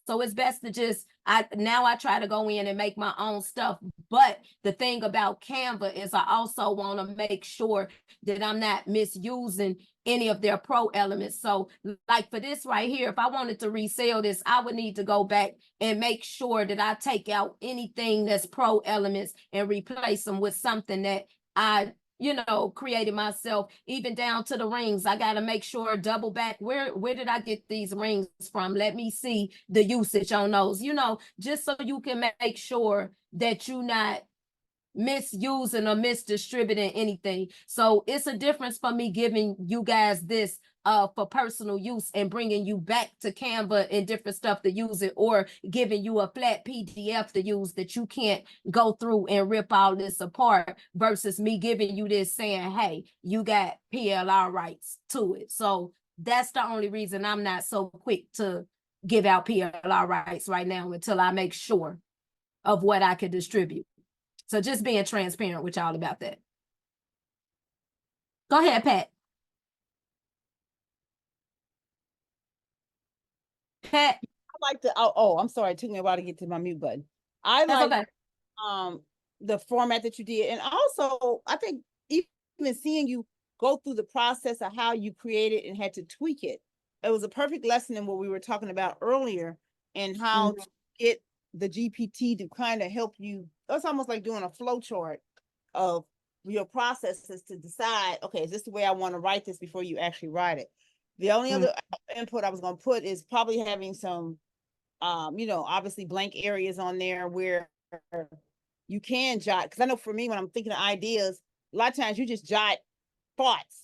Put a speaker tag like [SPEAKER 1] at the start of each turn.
[SPEAKER 1] So it's best to just, I try to go in and make my own stuff. But the thing about Canva is I also want to make sure that I'm not misusing any of their pro elements. So like for this right here, if I wanted to resell this, I would need to go back and make sure that I take out anything that's pro elements and replace them with something that I created myself, even down to the rings. I got to make sure, double back, where did I get these rings from? Let me see the usage on those, just so you can make sure that you're not misusing or misdistributing anything. So it's a difference for me giving you guys this for personal use and bringing you back to Canva and different stuff to use it, or giving you a flat PDF to use that you can't go through and rip all this apart, versus me giving you this saying, hey, you got PLR rights to it. So that's the only reason I'm not so quick to give out PLR rights right now until I make sure of what I can distribute. So just being transparent with y'all about that. Go ahead, Pat. Pat.
[SPEAKER 2] I like the, oh, I'm sorry, it took me a while to get to my mute button. I like okay. The format that you did. And also, I think even seeing you go through the process of how you created and had to tweak it, it was a perfect lesson in what we were talking about earlier, and how to get the GPT to kind of help you. It's almost like doing a flow chart of your processes to decide, okay, is this the way I want to write this before you actually write it? The only other input I was going to put is probably having some, obviously blank areas on there where you can jot. Because I know for me, when I'm thinking of ideas, a lot of times you just jot thoughts,